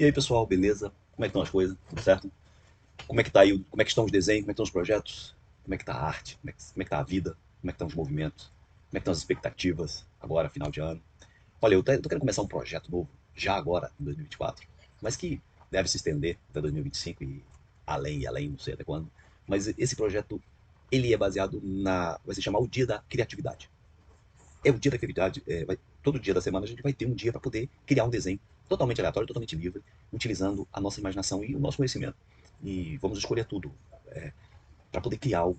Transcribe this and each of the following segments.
E aí, pessoal, beleza? Como é que estão as coisas? Tudo certo? Como é que tá aí? Como é que estão os desenhos? Como é que estão os projetos? Como é que tá a arte? Como é que tá a vida? Como é que estão os movimentos? Como é que estão as expectativas agora, final de ano? Olha, eu tô querendo começar um projeto novo, já agora, em 2024, mas que deve se estender até 2025 e além, não sei até quando. Mas esse projeto, ele é baseado vai se chamar o Dia da Criatividade. É o dia da criatividade. Todo dia da semana a gente vai ter um dia para poder criar um desenho totalmente aleatório, totalmente livre, utilizando a nossa imaginação e o nosso conhecimento. E vamos escolher tudo para poder criar algo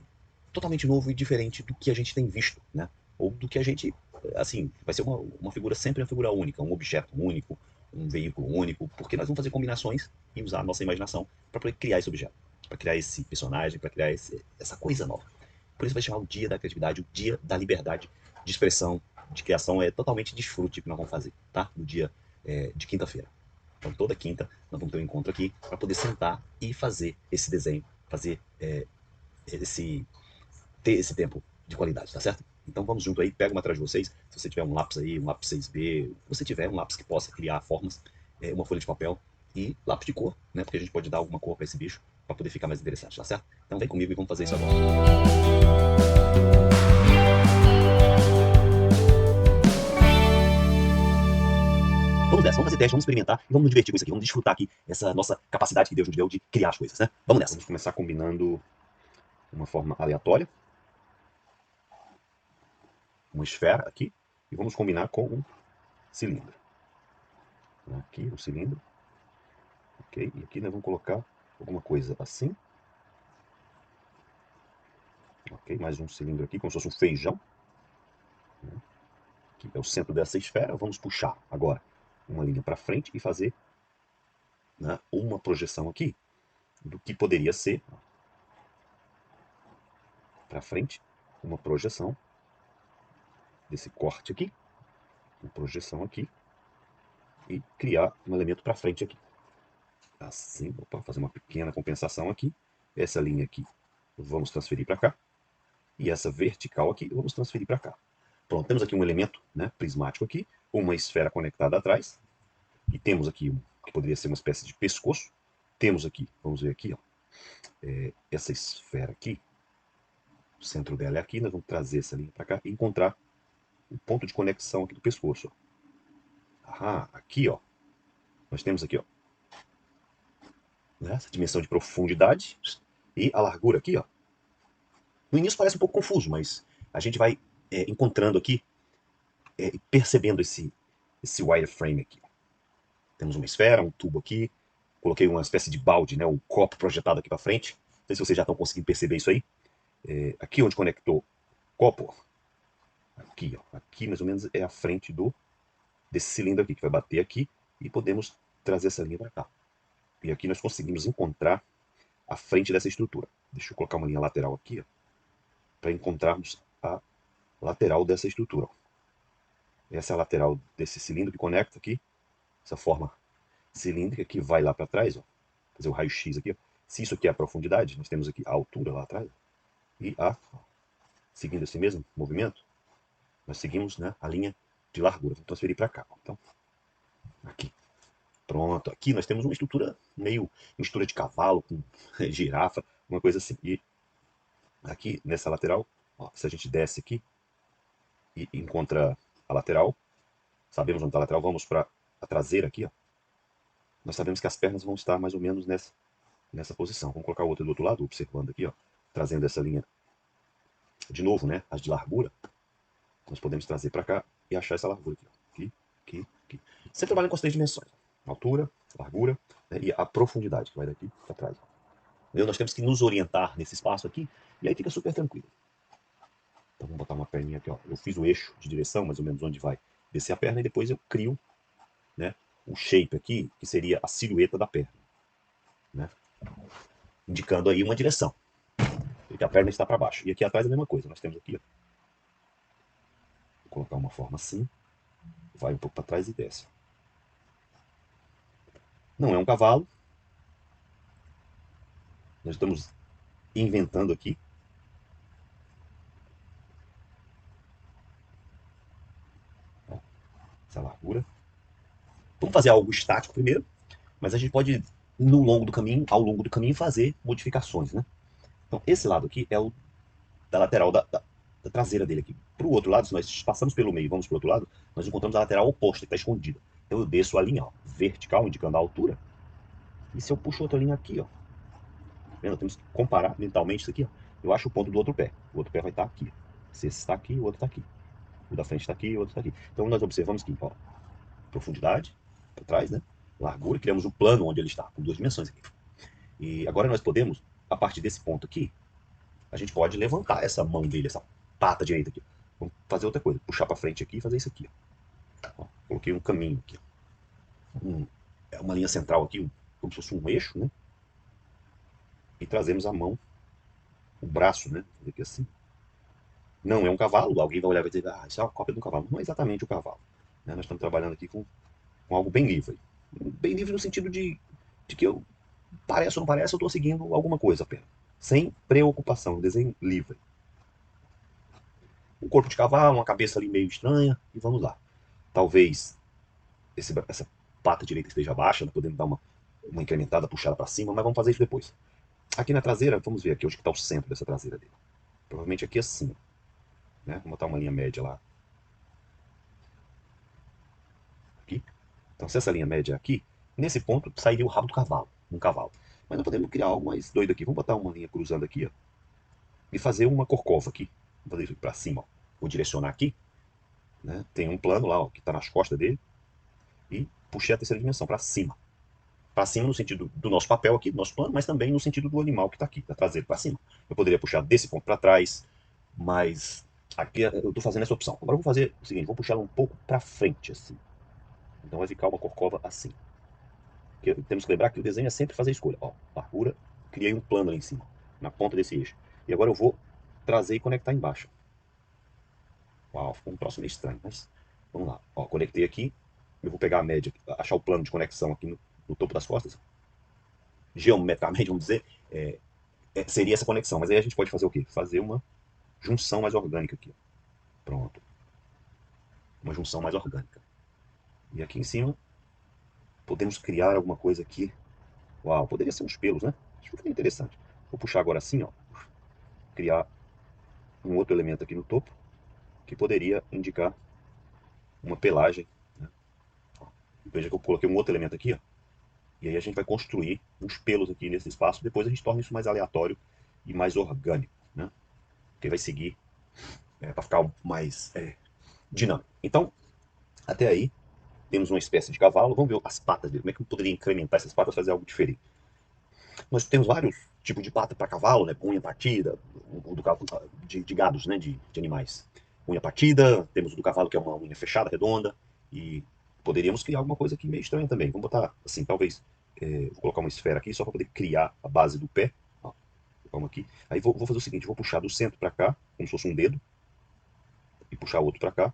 totalmente novo e diferente do que a gente tem visto, né? Ou do que a gente, assim, vai ser uma figura sempre uma figura única, um objeto único, um veículo único, porque nós vamos fazer combinações e usar a nossa imaginação para poder criar esse objeto, para criar esse personagem, para criar essa coisa nova. Por isso vai chamar o Dia da Criatividade, o Dia da Liberdade de Expressão, de criação, é totalmente desfrute que nós vamos fazer, tá? No dia de quinta-feira. Então toda quinta nós vamos ter um encontro aqui para poder sentar e fazer esse desenho, fazer esse ter esse tempo de qualidade, tá certo? Então vamos junto aí, pega uma atrás de vocês. Se você tiver um lápis aí, um lápis 6B, se você tiver um lápis que possa criar formas, uma folha de papel e lápis de cor, né? Porque a gente pode dar alguma cor para esse bicho para poder ficar mais interessante, tá certo? Então vem comigo e vamos fazer isso agora. Vamos nessa, vamos fazer teste, vamos experimentar e vamos nos divertir com isso aqui, vamos desfrutar aqui essa nossa capacidade que Deus nos deu de criar as coisas, né? Vamos nessa. Vamos começar combinando uma forma aleatória, uma esfera aqui, e vamos combinar com um cilindro. Aqui o cilindro, ok? E aqui nós vamos colocar alguma coisa assim, ok? Mais um cilindro aqui, como se fosse um feijão. Aqui é o centro dessa esfera. Vamos puxar agora uma linha para frente e fazer, né, uma projeção aqui do que poderia ser para frente, uma projeção desse corte aqui, uma projeção aqui e criar um elemento para frente aqui. Assim, opa, fazer uma pequena compensação aqui. Essa linha aqui vamos transferir para cá e essa vertical aqui vamos transferir para cá. Pronto, temos aqui um elemento, né, prismático aqui, uma esfera conectada atrás, e temos aqui que poderia ser uma espécie de pescoço. Temos aqui, vamos ver aqui, ó, essa esfera aqui, o centro dela é aqui, nós vamos trazer essa linha para cá e encontrar o ponto de conexão aqui do pescoço. Ó. Ah, aqui, ó, nós temos aqui, ó, né, essa dimensão de profundidade e a largura aqui, ó. No início parece um pouco confuso, mas a gente vai encontrando aqui, percebendo esse wireframe aqui. Temos uma esfera, um tubo aqui, coloquei uma espécie de balde, né, um copo projetado aqui para frente. Não sei se vocês já estão conseguindo perceber isso aí. Aqui onde conectou o copo, aqui, ó, aqui mais ou menos é a frente desse cilindro aqui, que vai bater aqui, e podemos trazer essa linha para cá. E aqui nós conseguimos encontrar a frente dessa estrutura. Deixa eu colocar uma linha lateral aqui, para encontrarmos a lateral dessa estrutura. Essa é a lateral desse cilindro que conecta aqui, essa forma cilíndrica que vai lá para trás, ó. Fazer o raio-x aqui, ó. Se isso aqui é a profundidade, nós temos aqui a altura lá atrás, e seguindo esse mesmo movimento, nós seguimos, né, a linha de largura. Vou transferir para cá. Então, aqui. Pronto. Aqui nós temos uma estrutura meio mistura de cavalo com girafa, uma coisa assim. E aqui nessa lateral, ó, se a gente desce aqui e encontra a lateral, sabemos onde está a lateral, vamos para a traseira aqui, ó. Nós sabemos que as pernas vão estar mais ou menos nessa posição. Vamos colocar a outra do outro lado, observando aqui, ó, trazendo essa linha de novo, né, as de largura. Nós podemos trazer para cá e achar essa largura aqui, ó. Aqui, aqui. Sempre trabalhando com as três dimensões: altura, largura, né, e a profundidade que vai daqui para trás. Entendeu? Nós temos que nos orientar nesse espaço aqui e aí fica super tranquilo. Então vamos botar uma perninha aqui, ó. Eu fiz o eixo de direção, mais ou menos onde vai descer a perna, e depois eu crio, né, o shape aqui, que seria a silhueta da perna, né, indicando aí uma direção, porque a perna está para baixo. E aqui atrás é a mesma coisa. Nós temos aqui, ó, vou colocar uma forma assim, vai um pouco para trás e desce. Não é um cavalo. Nós estamos inventando aqui. Ó, essa largura. Vamos fazer algo estático primeiro, Mas a gente pode, no longo do caminho, ao longo do caminho, fazer modificações, né? Então, esse lado aqui é o da lateral da traseira dele aqui. Para o outro lado, se nós passamos pelo meio e vamos para o outro lado, nós encontramos a lateral oposta, que está escondida. Então eu desço a linha ó, vertical, indicando a altura. E se eu puxo outra linha aqui, ó, vendo? Temos que comparar mentalmente isso aqui, ó. Eu acho o ponto do outro pé. O outro pé vai estar aqui. Se esse está aqui, o outro está aqui. O da frente está aqui, o outro está aqui. Então nós observamos que, ó, profundidade, para trás, né? Largura, criamos o plano onde ele está, com duas dimensões aqui. E agora nós podemos, a partir desse ponto aqui, a gente pode levantar essa mão dele, essa pata direita aqui. Vamos fazer outra coisa, puxar para frente aqui e fazer isso aqui. Ó. Coloquei um caminho aqui. É uma linha central aqui, como se fosse um eixo, né? E trazemos a mão, o braço, né? Aqui assim. Não é um cavalo, alguém vai olhar e vai dizer, ah, isso é uma cópia de um cavalo. Não é exatamente o cavalo. Né? Nós estamos trabalhando aqui com algo bem livre. Bem livre no sentido de que eu, parece ou não parece, eu estou seguindo alguma coisa apenas. Sem preocupação, um desenho livre. Um corpo de cavalo, uma cabeça ali meio estranha, e vamos lá. Talvez essa pata direita esteja baixa, nós podemos dar uma incrementada, puxada para cima, mas vamos fazer isso depois. Aqui na traseira, vamos ver aqui onde está o centro dessa traseira dele. Provavelmente aqui assim. Né? Vamos botar uma linha média lá. Aqui. Então, se essa linha média é aqui, nesse ponto sairia o rabo do cavalo, um cavalo. Mas nós podemos criar algo mais doido aqui. Vamos botar uma linha cruzando aqui, ó, e fazer uma corcova aqui. Vamos fazer isso aqui para cima, ó. Vou direcionar aqui, né? Tem um plano lá, ó, que está nas costas dele, e puxei a terceira dimensão para cima. Para cima no sentido do nosso papel aqui, do nosso plano, mas também no sentido do animal que está aqui, da traseira para cima. Eu poderia puxar desse ponto para trás, mas aqui eu estou fazendo essa opção. Agora eu vou fazer o seguinte, vou puxar ela um pouco para frente, assim. Então vai ficar uma corcova assim. Porque temos que lembrar que o desenho é sempre fazer escolha. Ó, largura, criei um plano ali em cima, na ponta desse eixo. E agora eu vou trazer e conectar embaixo. Uau, ficou um troço meio estranho, mas vamos lá. Ó, conectei aqui, eu vou pegar a média, achar o plano de conexão aqui no topo das costas. Geometricamente, vamos dizer, seria essa conexão. Mas aí a gente pode fazer o quê? Fazer uma junção mais orgânica aqui. Pronto. Uma junção mais orgânica. E aqui em cima, podemos criar alguma coisa aqui. Uau, poderia ser uns pelos, né? Acho que fica interessante. Vou puxar agora assim, ó. Criar um outro elemento aqui no topo, que poderia indicar uma pelagem. Né? Veja que eu coloquei um outro elemento aqui, ó. E aí a gente vai construir uns pelos aqui nesse espaço. Depois a gente torna isso mais aleatório e mais orgânico, né? Porque vai seguir para ficar mais dinâmico. Então, até aí, temos uma espécie de cavalo. Vamos ver as patas dele. Como é que eu poderia incrementar essas patas, fazer algo diferente? Nós temos vários tipos de pata para cavalo, né? Unha partida, o do cavalo de gados, né? De animais. Unha partida, temos o do cavalo que é uma unha fechada, redonda, e poderíamos criar alguma coisa aqui meio estranha também. Vamos botar assim, talvez, vou colocar uma esfera aqui só para poder criar a base do pé. Ó, vamos aqui. Aí vou fazer o seguinte, vou puxar do centro para cá, como se fosse um dedo, e puxar outro para cá.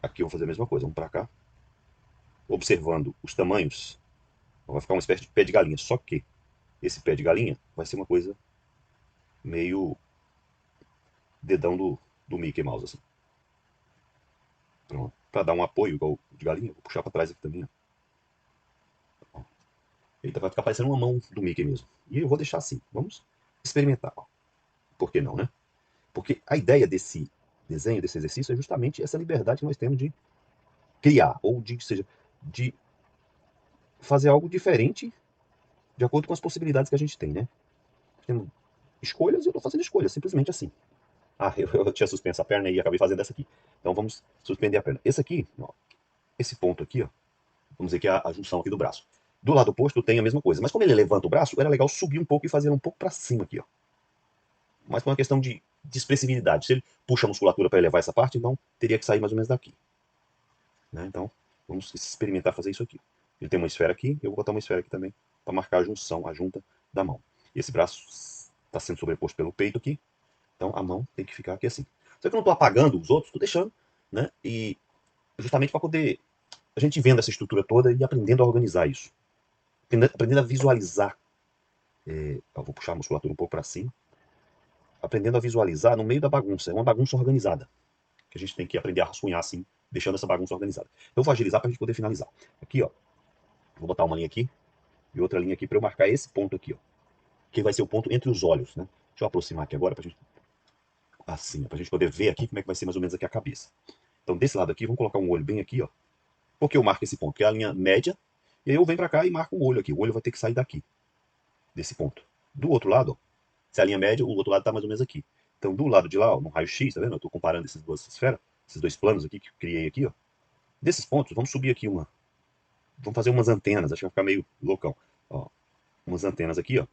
Aqui eu vou fazer a mesma coisa, vamos para cá. Observando os tamanhos, vai ficar uma espécie de pé de galinha, só que esse pé de galinha vai ser uma coisa meio dedão do Mickey Mouse, assim. Pronto. Para dar um apoio igual de galinha, vou puxar para trás aqui também, ó. Eita, vai ficar parecendo uma mão do Mickey mesmo. E eu vou deixar assim. Vamos experimentar. Ó. Por que não, né? Porque a ideia desse desenho, desse exercício, é justamente essa liberdade que nós temos de criar, ou de, seja, de fazer algo diferente de acordo com as possibilidades que a gente tem, né? Temos escolhas e eu estou fazendo escolhas, simplesmente assim. Ah, eu tinha suspenso a perna e acabei fazendo essa aqui. Então vamos suspender a perna. Esse aqui, ó, esse ponto aqui, ó, vamos dizer que é a junção aqui do braço. Do lado oposto tem a mesma coisa, mas como ele levanta o braço, era legal subir um pouco e fazer um pouco para cima aqui, ó. Mas por uma questão de expressividade. Se ele puxa a musculatura para elevar essa parte, então teria que sair mais ou menos daqui. Né? Então, vamos experimentar fazer isso aqui. Ele tem uma esfera aqui, eu vou botar uma esfera aqui também, para marcar a junção, a junta da mão. E esse braço está sendo sobreposto pelo peito aqui, então a mão tem que ficar aqui assim. Só que eu não estou apagando os outros, estou deixando, né? E justamente para poder a gente vendo essa estrutura toda e aprendendo a organizar isso. Aprendendo a visualizar. Eu vou puxar a musculatura um pouco para cima. Aprendendo a visualizar no meio da bagunça. É uma bagunça organizada. Que a gente tem que aprender a rascunhar assim, deixando essa bagunça organizada. Eu vou agilizar para a gente poder finalizar. Aqui, ó. Vou botar uma linha aqui e outra linha aqui para eu marcar esse ponto aqui, ó. Que vai ser o ponto entre os olhos, né? Deixa eu aproximar aqui agora pra gente, assim, pra gente poder ver aqui como é que vai ser mais ou menos aqui a cabeça. Então, desse lado aqui, vamos colocar um olho bem aqui, ó. Por que eu marco esse ponto? Que é a linha média, e aí eu venho pra cá e marco um olho aqui. O olho vai ter que sair daqui, desse ponto. Do outro lado, ó, se é a linha média, o outro lado tá mais ou menos aqui. Então, do lado de lá, ó, no raio-x, tá vendo? Eu tô comparando essas duas esferas, esses dois planos aqui que eu criei aqui, ó. Desses pontos, vamos subir aqui uma. Vamos fazer umas antenas, acho que vai ficar meio loucão. Ó, umas antenas aqui, ó,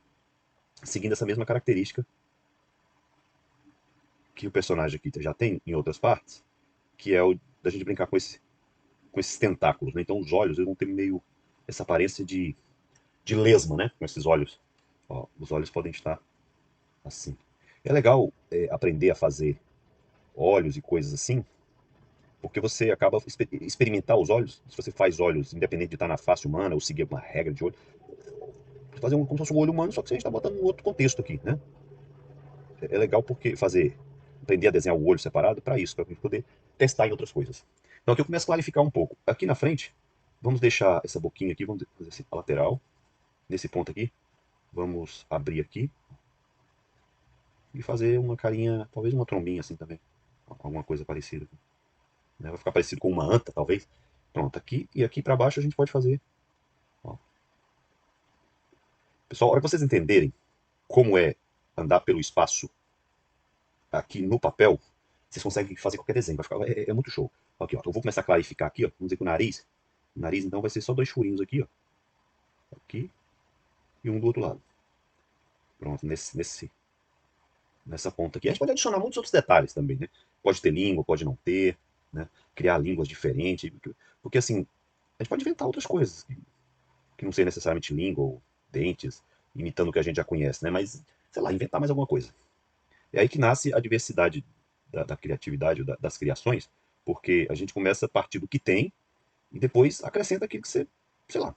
seguindo essa mesma característica que o personagem aqui já tem em outras partes, que é o da gente brincar com esses tentáculos, né? Então os olhos eles vão ter meio essa aparência de lesma, né? Com esses olhos. Ó, os olhos podem estar assim. É legal aprender a fazer olhos e coisas assim, porque você acaba experimentar os olhos. Se você faz olhos, independente de estar na face humana ou seguir uma regra de olho, fazer como se fosse um olho humano, só que você está botando um outro contexto aqui, né? É legal porque aprender a desenhar o olho separado para isso, para a gente poder testar em outras coisas. Então aqui eu começo a clarificar um pouco. Aqui na frente, vamos deixar essa boquinha aqui, vamos fazer assim, a lateral. Nesse ponto aqui, vamos abrir aqui e fazer uma carinha, talvez uma trombinha assim também. Alguma coisa parecida. Né? Vai ficar parecido com uma anta, talvez. Pronto, aqui e aqui para baixo a gente pode fazer. Ó. Pessoal, a hora que vocês entenderem como é andar pelo espaço aqui no papel, vocês conseguem fazer qualquer desenho. Vai ficar, é muito show. Aqui, ó. Então eu vou começar a clarificar aqui, ó. Vamos dizer que o nariz. O nariz, então, vai ser só dois furinhos aqui, ó. Aqui e um do outro lado. Pronto, nessa ponta aqui. A gente pode adicionar muitos outros detalhes também, né? Pode ter língua, pode não ter, né? Criar línguas diferentes. Porque assim, a gente pode inventar outras coisas, que não seja necessariamente língua ou dentes, imitando o que a gente já conhece, né? Mas, sei lá, inventar mais alguma coisa. É aí que nasce a diversidade da criatividade, das criações, porque a gente começa a partir do que tem e depois acrescenta aquilo que você, sei lá,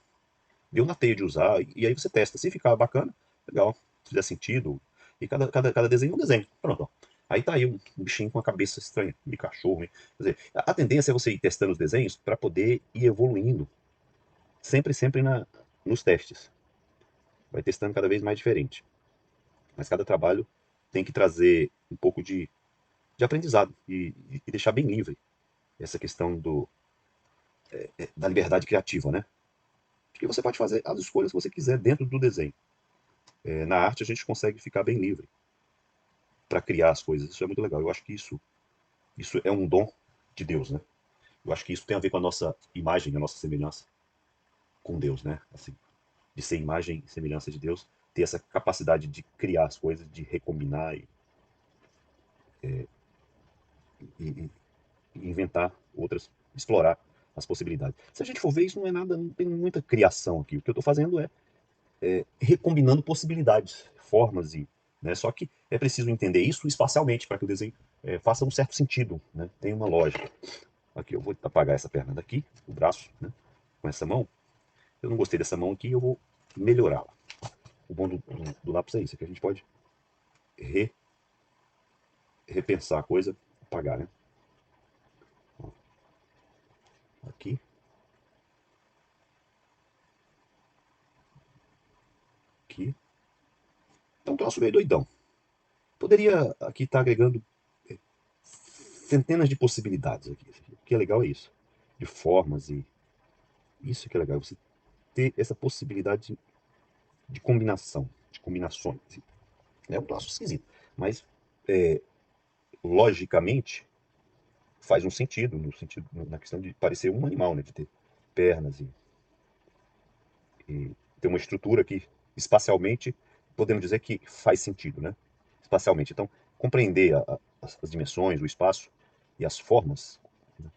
deu na teia de usar, e aí você testa. Se ficar bacana, legal, se fizer sentido, e cada desenho é um desenho. Pronto, ó. Aí tá aí um bichinho com a cabeça estranha, de cachorro. Né? Quer dizer, a tendência é você ir testando os desenhos para poder ir evoluindo, sempre nos testes. Vai testando cada vez mais diferente. Mas cada trabalho tem que trazer um pouco de aprendizado e deixar bem livre essa questão da liberdade criativa, né? Porque você pode fazer as escolhas que você quiser dentro do desenho. Na arte a gente consegue ficar bem livre para criar as coisas. Isso é muito legal. Eu acho que isso é um dom de Deus, né? Eu acho que isso tem a ver com a nossa imagem, a nossa semelhança com Deus, né? Assim, de ser imagem e semelhança de Deus, ter essa capacidade de criar as coisas, de recombinar e inventar outras, explorar as possibilidades. Se a gente for ver, isso não é nada, não tem muita criação aqui. O que eu estou fazendo é recombinando possibilidades, formas e, né? Só que é preciso entender isso espacialmente para que o desenho faça um certo sentido, né? Tem uma lógica. Aqui eu vou apagar essa perna daqui, o braço, né? Com essa mão. Eu não gostei dessa mão aqui, eu vou melhorá-la. O bom do lápis é isso, é que a gente pode re, repensar a coisa, apagar, né? Ó, aqui, aqui. Então, um troço meio doidão. Poderia aqui estar agregando centenas de possibilidades aqui. O que é legal é isso. De formas e isso que é legal. Você ter essa possibilidade de combinação, de combinações. É um troço esquisito. Mas, é, logicamente, faz um sentido, no sentido, na questão de parecer um animal, né? De ter pernas e ter uma estrutura que, espacialmente, podemos dizer que faz sentido, né? Espacialmente. Então, compreender as dimensões, o espaço e as formas, né,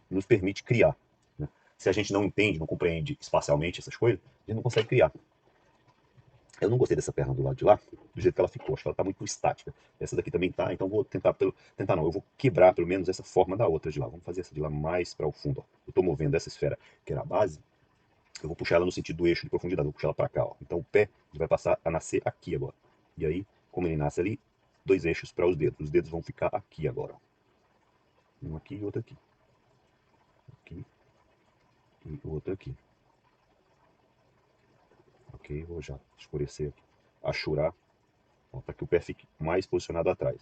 nos permite criar. Né? Se a gente não entende, não compreende espacialmente essas coisas, a gente não consegue criar. Eu não gostei dessa perna do lado de lá, do jeito que ela ficou. Acho que ela está muito estática. Essa daqui também tá, então vou tentar tentar não, eu vou quebrar pelo menos essa forma da outra de lá. Vamos fazer essa de lá mais para o fundo. Ó. Eu estou movendo essa esfera, que era a base, eu vou puxar ela no sentido do eixo de profundidade, vou puxar ela para cá. Ó. Então o pé vai passar a nascer aqui agora. E aí, como ele nasce ali, dois eixos para os dedos. Os dedos vão ficar aqui agora. Ó. Um aqui e outro aqui. Aqui e o outro aqui. Ok, vou já escurecer aqui. Achurar, para que o pé fique mais posicionado atrás.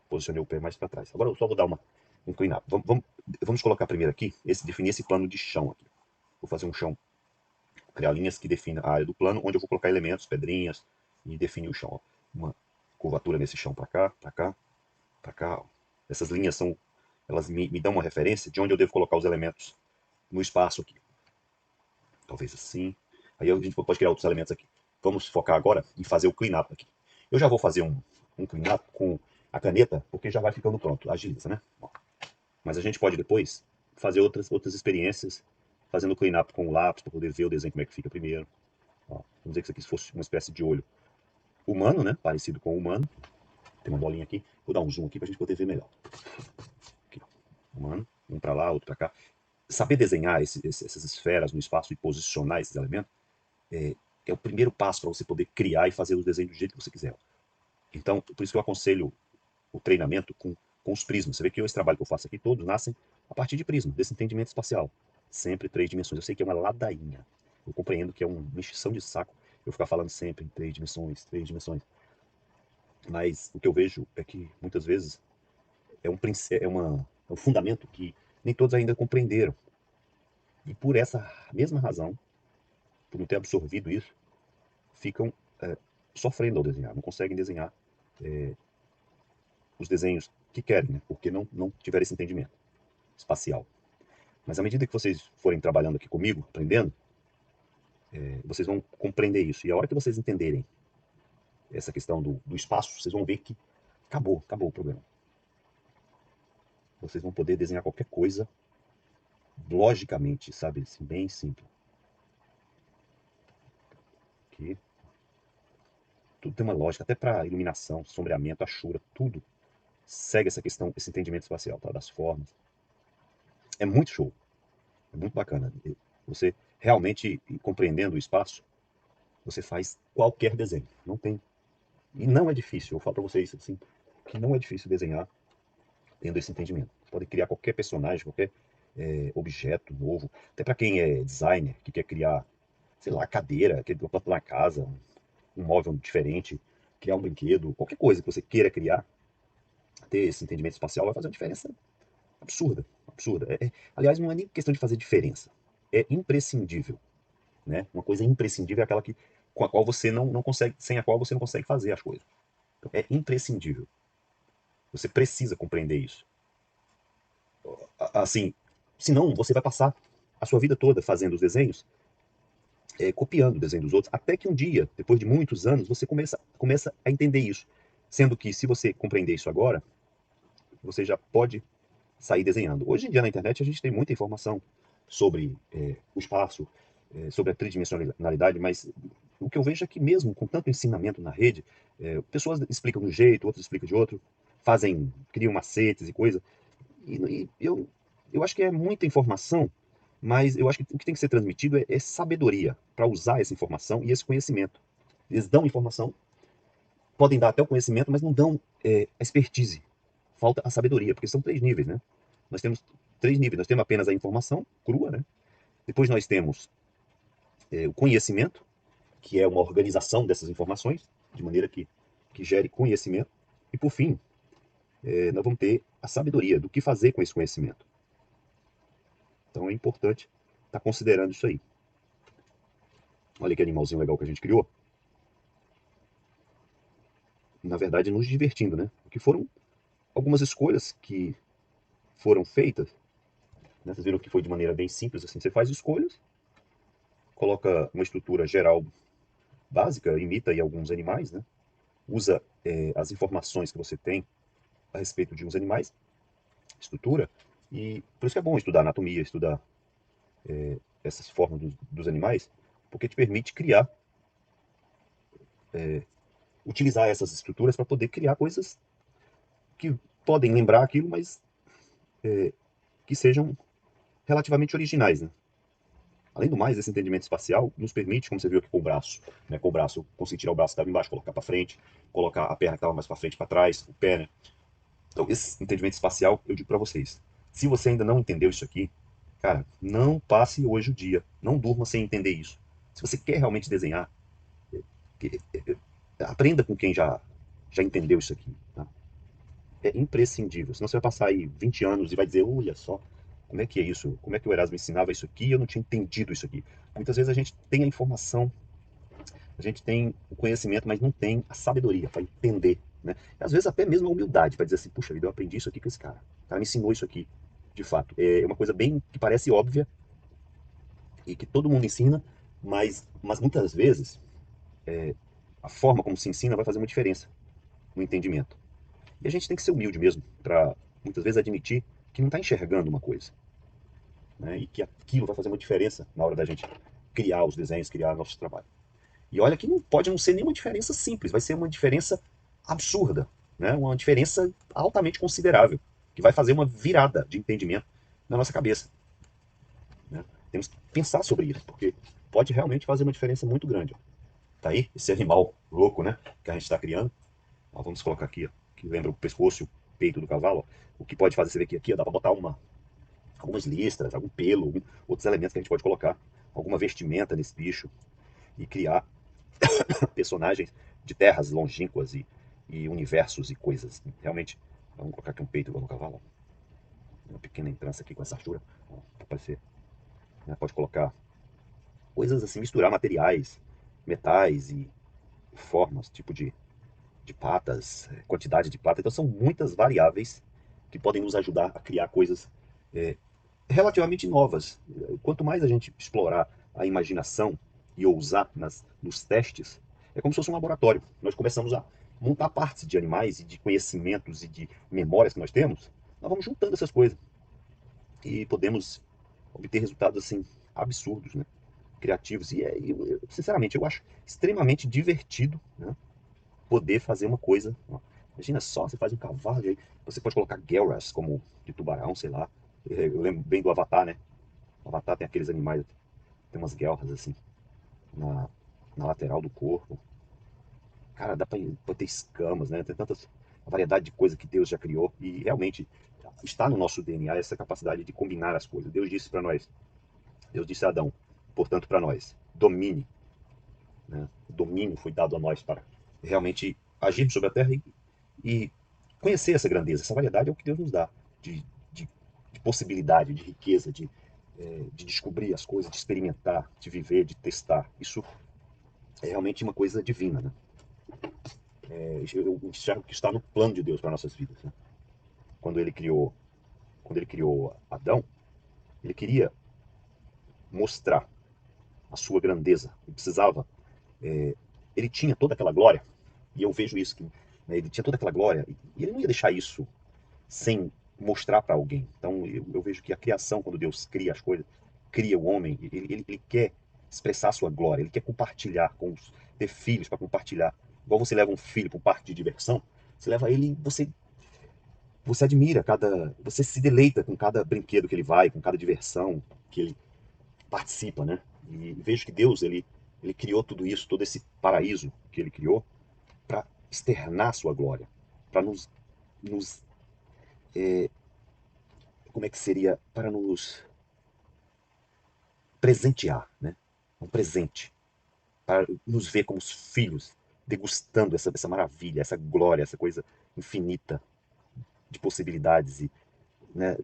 Posicionei o pé mais para trás. Agora eu só vou dar um clean up. Vamos colocar primeiro aqui, definir esse plano de chão aqui. Vou fazer um chão, criar linhas que definem a área do plano, onde eu vou colocar elementos, pedrinhas, e definir o chão. Ó. Uma curvatura nesse chão para cá, para cá, para cá. Ó. Essas linhas elas me dão uma referência de onde eu devo colocar os elementos no espaço aqui. Talvez assim. Aí a gente pode criar outros elementos aqui. Vamos focar agora em fazer o clean up aqui. Eu já vou fazer um clean up com a caneta, porque já vai ficando pronto. Agiliza, né? Ó. Mas a gente pode depois fazer outras experiências, fazendo clean up com o lápis, para poder ver o desenho como é que fica primeiro. Ó. Vamos dizer que isso aqui fosse uma espécie de olho humano, né? Parecido com o humano. Tem uma bolinha aqui. Vou dar um zoom aqui para a gente poder ver melhor. Aqui, humano. Um para lá, outro para cá. Saber desenhar essas esferas no espaço e posicionar esses elementos é o primeiro passo para você poder criar e fazer os desenhos do jeito que você quiser. Então, por isso que eu aconselho o treinamento com os prismas. Você vê que esse trabalho que eu faço aqui, todos nascem a partir de prisma, desse entendimento espacial. Sempre 3 dimensões. Eu sei que é uma ladainha. Eu compreendo que é uma encheção de saco eu ficar falando sempre em 3 dimensões, 3 dimensões. Mas o que eu vejo é que, muitas vezes, é um fundamento que nem todos ainda compreenderam. E por essa mesma razão, por não ter absorvido isso, ficam sofrendo ao desenhar, não conseguem desenhar os desenhos que querem, né? Porque não tiveram esse entendimento espacial. Mas à medida que vocês forem trabalhando aqui comigo, aprendendo, vocês vão compreender isso. E a hora que vocês entenderem essa questão do espaço, vocês vão ver que acabou o problema. Vocês vão poder desenhar qualquer coisa logicamente, sabe? Assim, bem simples. Aqui. Tudo tem uma lógica, até para iluminação, sombreamento, achura, tudo segue essa questão, esse entendimento espacial, tá? Das formas. É muito show, é muito bacana. Você realmente compreendendo o espaço, você faz qualquer desenho. Não tem. E não é difícil, eu falo para vocês assim, que não é difícil desenhar tendo esse entendimento. Você pode criar qualquer personagem, qualquer objeto novo. Até para quem é designer, que quer criar, sei lá, cadeira, quer botar na casa, um móvel diferente, criar um brinquedo, qualquer coisa que você queira criar, ter esse entendimento espacial vai fazer uma diferença absurda, absurda. Aliás, não é nem questão de fazer diferença, é imprescindível, né? Uma coisa imprescindível é aquela com a qual você não consegue, sem a qual você não consegue fazer as coisas. Então, é imprescindível. Você precisa compreender isso. Assim, senão você vai passar a sua vida toda fazendo os desenhos, copiando o desenho dos outros, até que um dia, depois de muitos anos, você começa a entender isso. Sendo que, se você compreender isso agora, você já pode sair desenhando. Hoje em dia, na internet, a gente tem muita informação sobre o espaço, sobre a tridimensionalidade, mas o que eu vejo é que mesmo com tanto ensinamento na rede, pessoas explicam de um jeito, outros explicam de outro, criam macetes e coisa, e eu acho que é muita informação, mas eu acho que o que tem que ser transmitido é sabedoria para usar essa informação e esse conhecimento. Eles dão informação, podem dar até o conhecimento, mas não dão a expertise. Falta a sabedoria, porque são 3 níveis, né? Nós temos 3 níveis. Nós temos apenas a informação crua, né? Depois nós temos o conhecimento, que é uma organização dessas informações, de maneira que gere conhecimento. E por fim, nós vamos ter a sabedoria do que fazer com esse conhecimento. Então é importante estar considerando isso aí. Olha que animalzinho legal que a gente criou. Na verdade, nos divertindo, né? Porque foram algumas escolhas que foram feitas. Né? Vocês viram que foi de maneira bem simples, assim. Você faz escolhas, coloca uma estrutura geral básica, imita aí alguns animais, né? Usa as informações que você tem a respeito de uns animais, estrutura, e por isso que é bom estudar anatomia, estudar essas formas dos animais, porque te permite criar, utilizar essas estruturas para poder criar coisas que podem lembrar aquilo, mas que sejam relativamente originais, né? Além do mais, esse entendimento espacial nos permite, como você viu aqui com o braço, né? Com o braço, conseguir tirar o braço que estava embaixo, colocar para frente, colocar a perna que estava mais para frente, para trás, o pé, né? Então, esse entendimento espacial, eu digo para vocês, se você ainda não entendeu isso aqui, Cara, não passe hoje o dia, não durma sem entender isso. Se você quer realmente desenhar, que- aprenda com quem já entendeu isso aqui, tá? É imprescindível, senão você vai passar aí 20 anos e vai dizer, olha só, como é que é isso? Como é que o Erasmo ensinava isso aqui e eu não tinha entendido isso aqui? Muitas vezes a gente tem a informação, a gente tem o conhecimento, mas não tem a sabedoria para entender, né? E às vezes até mesmo a humildade para dizer assim, puxa vida, eu aprendi isso aqui com esse cara. O cara me ensinou isso aqui, de fato. É uma coisa bem que parece óbvia e que todo mundo ensina, mas muitas vezes a forma como se ensina vai fazer uma diferença no entendimento. E a gente tem que ser humilde mesmo, para muitas vezes admitir que não está enxergando uma coisa, né? E que aquilo vai fazer uma diferença na hora da gente criar os desenhos, criar nosso trabalho. E olha que não pode não ser nenhuma diferença simples, vai ser uma diferença absurda, né? Uma diferença altamente considerável, que vai fazer uma virada de entendimento na nossa cabeça, né? Temos que pensar sobre isso, porque pode realmente fazer uma diferença muito grande. Ó. Tá aí esse animal louco, né? Que a gente está criando. Ó, vamos colocar aqui, ó, que lembra o pescoço e o peito do cavalo. Ó. O que pode fazer, você ver que aqui ó, dá para botar algumas listras, algum pelo, outros elementos que a gente pode colocar, alguma vestimenta nesse bicho e criar personagens de terras longínquas e universos e coisas. Realmente, vamos colocar aqui um peito igual no cavalo. Uma pequena entrança aqui com essa achura, para parecer. Né? Pode colocar coisas assim, misturar materiais, metais e formas, tipo de patas, quantidade de patas. Então são muitas variáveis que podem nos ajudar a criar coisas é, relativamente novas. Quanto mais a gente explorar a imaginação e ousar nos testes, é como se fosse um laboratório. Nós começamos a montar partes de animais e de conhecimentos e de memórias que nós temos, nós vamos juntando essas coisas e podemos obter resultados assim absurdos, né? Criativos. Sinceramente, eu acho extremamente divertido, né? Poder fazer uma coisa. Ó. Imagina só, você faz um cavalo, e aí você pode colocar Gelras como de tubarão, sei lá. Eu lembro bem do Avatar, né? O Avatar tem aqueles animais, tem umas guelras assim, na, na lateral do corpo. Cara, pra ter escamas, né? Tem tantas variedade de coisas que Deus já criou e realmente está no nosso DNA essa capacidade de combinar as coisas. Deus disse para nós, Deus disse a Adão, portanto para nós, domine, né? O domínio foi dado a nós para realmente agir sobre a terra e conhecer essa grandeza, essa variedade é o que Deus nos dá de, de, de possibilidade, de riqueza, de descobrir as coisas, de experimentar, de viver, de testar. Isso é realmente uma coisa divina, né? Eu enxergo que está no plano de Deus para nossas vidas. Né? Quando ele criou, quando ele criou Adão, ele queria mostrar a sua grandeza. Ele precisava, ele tinha toda aquela glória. E eu vejo isso que né, ele tinha toda aquela glória e ele não ia deixar isso sem mostrar para alguém. Então eu vejo que a criação, quando Deus cria as coisas, cria o homem, ele quer expressar a sua glória, ele quer compartilhar ter filhos para compartilhar. Igual você leva um filho para um parque de diversão, você leva ele e você admira você se deleita com cada brinquedo que ele vai, com cada diversão que ele participa, né? E vejo que Deus, ele criou tudo isso, todo esse paraíso que ele criou para externar a sua glória, para nos como é que seria, para nos presentear, né? Um presente, para nos ver como os filhos, degustando essa maravilha, essa glória, essa coisa infinita de possibilidades né,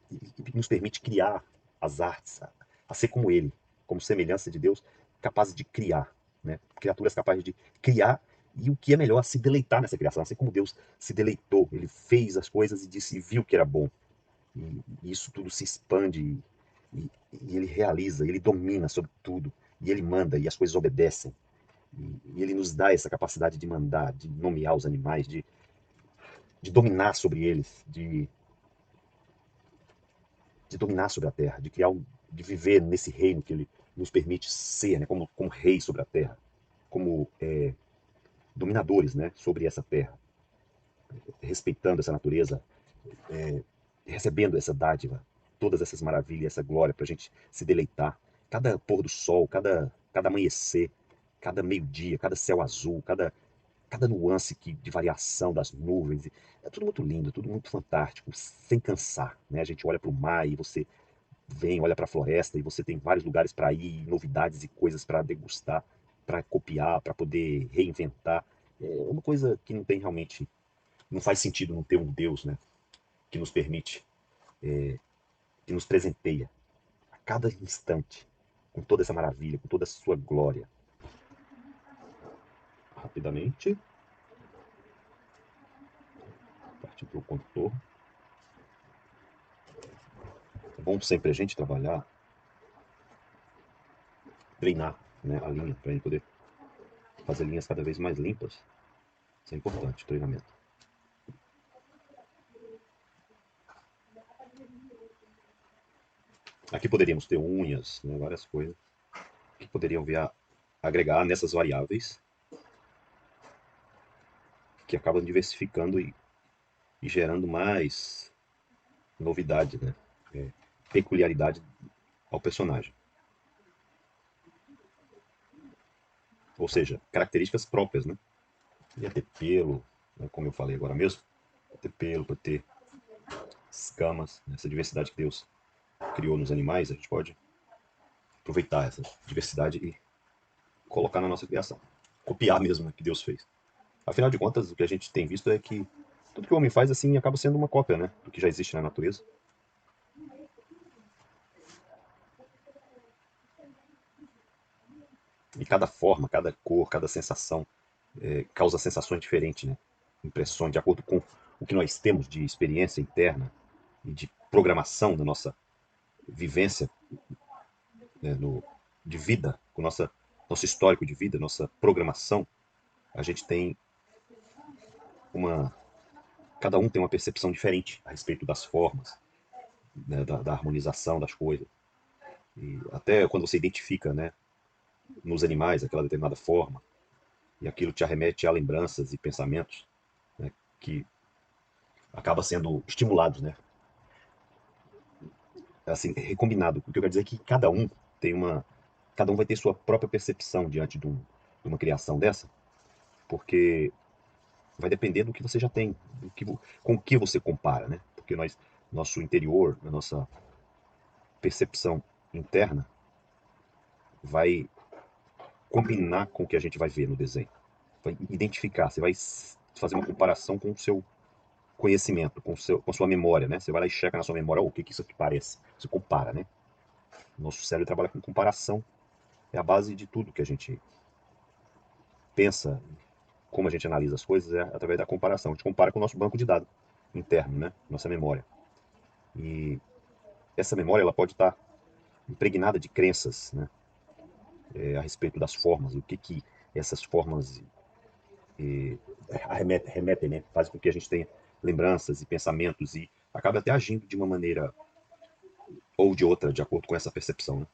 e nos permite criar as artes, a ser como ele, como semelhança de Deus, capazes de criar, né? Criaturas capazes de criar e o que é melhor, se deleitar nessa criação, assim como Deus se deleitou, ele fez as coisas e disse, e viu que era bom. E isso tudo se expande e ele realiza, ele domina sobre tudo, e ele manda, e as coisas obedecem. E ele nos dá essa capacidade de mandar, de nomear os animais, de dominar sobre eles, de dominar sobre a terra, de criar de viver nesse reino que ele nos permite ser, né, como rei sobre a terra, como dominadores, né, sobre essa terra, respeitando essa natureza, recebendo essa dádiva, todas essas maravilhas, essa glória para a gente se deleitar. Cada pôr do sol, cada amanhecer, cada meio-dia, cada céu azul, cada nuance de variação das nuvens. É tudo muito lindo, tudo muito fantástico, sem cansar. Né? A gente olha para o mar e você vem, olha para a floresta e você tem vários lugares para ir, novidades e coisas para degustar, para copiar, para poder reinventar. É uma coisa que não tem realmente, não faz sentido não ter um Deus, né, que nos permite, que nos presenteia a cada instante com toda essa maravilha, com toda a sua glória. Rapidamente, partir para o contorno. É bom sempre a gente trabalhar, treinar, né, a linha, para a gente poder fazer linhas cada vez mais limpas. Isso é importante, treinamento. Aqui poderíamos ter unhas, né, várias coisas que poderiam vir a agregar nessas variáveis que acabam diversificando e gerando mais novidade, né? Peculiaridade ao personagem. Ou seja, características próprias, né? Ia ter pelo, né, como eu falei agora mesmo, pode ter pelo, pode ter escamas, né? Essa diversidade que Deus criou nos animais, a gente pode aproveitar essa diversidade e colocar na nossa criação. Copiar mesmo, né, que Deus fez. Afinal de contas, o que a gente tem visto é que tudo que o homem faz assim acaba sendo uma cópia, né, do que já existe na natureza. E cada forma, cada cor, cada sensação causa sensações diferentes, né? Impressões de acordo com o que nós temos de experiência interna e de programação da nossa vivência, né, de vida, com nosso histórico de vida, nossa programação. A gente tem uma. Cada um tem uma percepção diferente a respeito das formas, né, da harmonização das coisas. E até quando você identifica, né, nos animais aquela determinada forma, e aquilo te arremete a lembranças e pensamentos, né, que acaba sendo estimulados, né, assim, recombinado. O que eu quero dizer é que cada um vai ter sua própria percepção diante de uma criação dessa, porque vai depender do que você já tem, com o que você compara, né? Porque nosso interior, a nossa percepção interna vai combinar com o que a gente vai ver no desenho, vai identificar, você vai fazer uma comparação com o seu conhecimento, com a sua memória, né? Você vai lá e checa na sua memória, oh, o que que isso aqui parece? Você compara, né? Nosso cérebro trabalha com comparação, é a base de tudo que a gente pensa, como a gente analisa as coisas, é através da comparação. A gente compara com o nosso banco de dados interno, né? Nossa memória. E essa memória ela pode estar impregnada de crenças, né? A respeito das formas, o que que essas formas remetem, né? Fazem com que a gente tenha lembranças e pensamentos e acabe até agindo de uma maneira ou de outra, de acordo com essa percepção, né?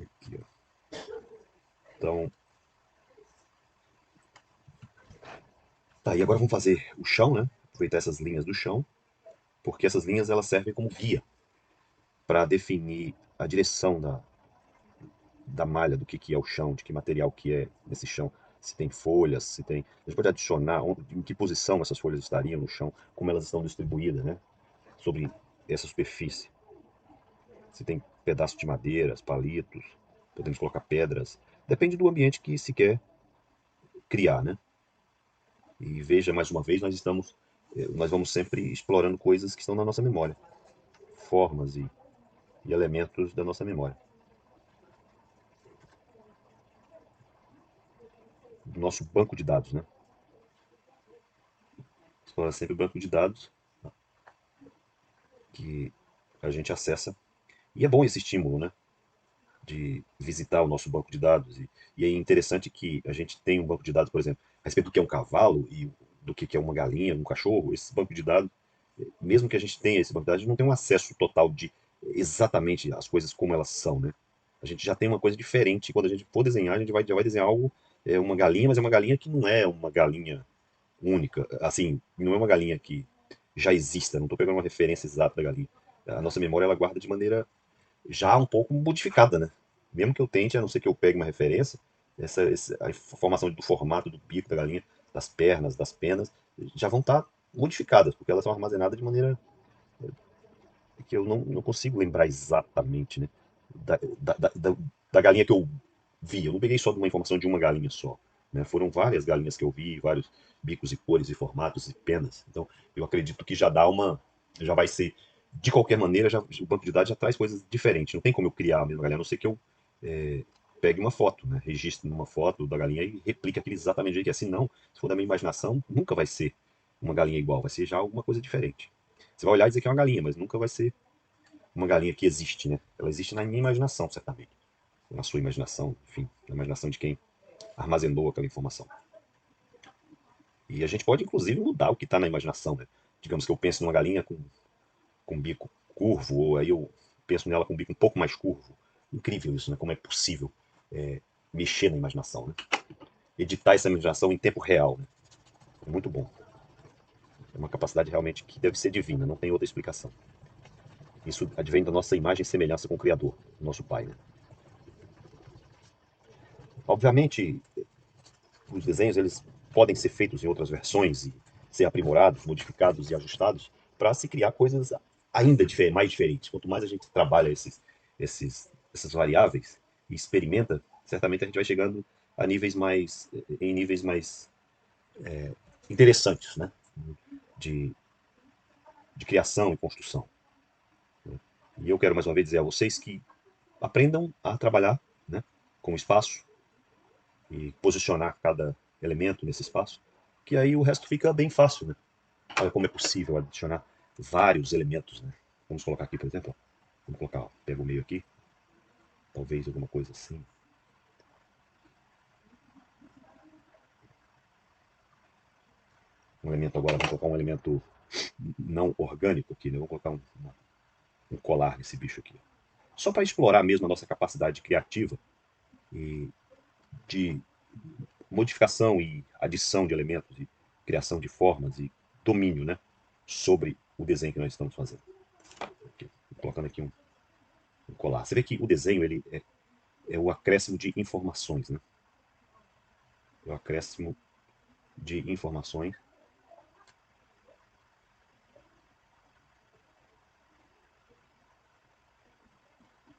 Aqui, ó. Então, tá, e agora vamos fazer o chão, né? Aproveitar essas linhas do chão, porque essas linhas elas servem como guia para definir a direção da malha, do que é o chão, de que material que é esse chão, se tem folhas, se tem. A gente pode adicionar em que posição essas folhas estariam no chão, como elas estão distribuídas, né? Sobre essa superfície. Se tem pedaços de madeiras, palitos, podemos colocar pedras. Depende do ambiente que se quer criar, né? E veja, mais uma vez, nós vamos sempre explorando coisas que estão na nossa memória, formas e elementos da nossa memória, do nosso banco de dados, né? Explora sempre o banco de dados que a gente acessa. E é bom esse estímulo, né? De visitar o nosso banco de dados. E é interessante que a gente tem um banco de dados, por exemplo, a respeito do que é um cavalo e do que é uma galinha, um cachorro. Esse banco de dados, mesmo que a gente tenha esse banco de dados, a gente não tem um acesso total de exatamente as coisas como elas são, né? A gente já tem uma coisa diferente. Quando a gente for desenhar, a gente já vai desenhar algo, uma galinha, mas é uma galinha que não é uma galinha única. Assim, não é uma galinha que já exista. Não estou pegando uma referência exata da galinha. A nossa memória ela guarda de maneira já um pouco modificada, né? Mesmo que eu tente, a não ser que eu pegue uma referência, a informação do formato do bico da galinha, das pernas, das penas, já vão estar modificadas, porque elas são armazenadas de maneira que eu não consigo lembrar exatamente, né? Da, da galinha que eu vi. Eu não peguei só de uma informação de uma galinha só. Né? Foram várias galinhas que eu vi, vários bicos e cores e formatos e penas. Então, eu acredito que já dá uma. Já vai ser. De qualquer maneira, o banco de dados já traz coisas diferentes. Não tem como eu criar a mesma galinha, a não ser que eu pegue uma foto, né? Registre numa foto da galinha e replique aquilo exatamente do jeito que é. Assim, não. Se for da minha imaginação, nunca vai ser uma galinha igual. Vai ser já alguma coisa diferente. Você vai olhar e dizer que é uma galinha, mas nunca vai ser uma galinha que existe, né? Ela existe na minha imaginação, certamente. Na sua imaginação, enfim, na imaginação de quem armazenou aquela informação. E a gente pode, inclusive, mudar o que está na imaginação, né? Digamos que eu penso numa galinha com bico curvo, ou aí eu penso nela com um bico um pouco mais curvo. Incrível isso, né? Como é possível mexer na imaginação, né? Editar essa imaginação em tempo real, né? É muito bom. É uma capacidade realmente que deve ser divina, não tem outra explicação. Isso advém da nossa imagem e semelhança com o Criador, nosso Pai, né? Obviamente, os desenhos eles podem ser feitos em outras versões e ser aprimorados, modificados e ajustados para se criar coisas ainda mais diferentes. Quanto mais a gente trabalha essas variáveis e experimenta, certamente a gente vai chegando a em níveis mais interessantes, né? de, de criação e construção. E eu quero mais uma vez dizer a vocês que aprendam a trabalhar, né, com o espaço e posicionar cada elemento nesse espaço, que aí o resto fica bem fácil, né? Olha como é possível adicionar vários elementos, né? Vamos colocar aqui, por exemplo, vamos colocar, ó, pega o meio aqui, talvez alguma coisa assim. Um elemento agora, vamos colocar um elemento não orgânico aqui, né? Vamos colocar um colar nesse bicho aqui. Só para explorar mesmo a nossa capacidade criativa e de modificação e adição de elementos e criação de formas e domínio, né? Sobre o desenho que nós estamos fazendo. Aqui, colocando aqui um colar. Você vê que o desenho ele é o acréscimo de informações, né? É o acréscimo de informações.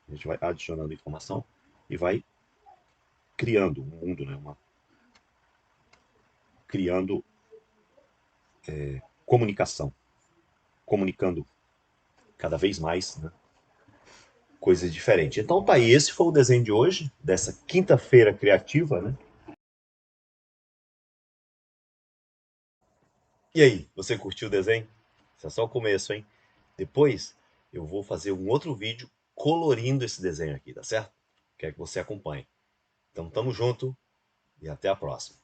A gente vai adicionando informação e vai criando um mundo, né? Criando comunicação, comunicando cada vez mais, né? Coisas diferentes. Então tá aí, esse foi o desenho de hoje, dessa quinta-feira criativa, né? E aí, você curtiu o desenho? Isso é só o começo, hein? Depois eu vou fazer um outro vídeo colorindo esse desenho aqui, tá certo? Quero que você acompanhe. Então tamo junto e até a próxima.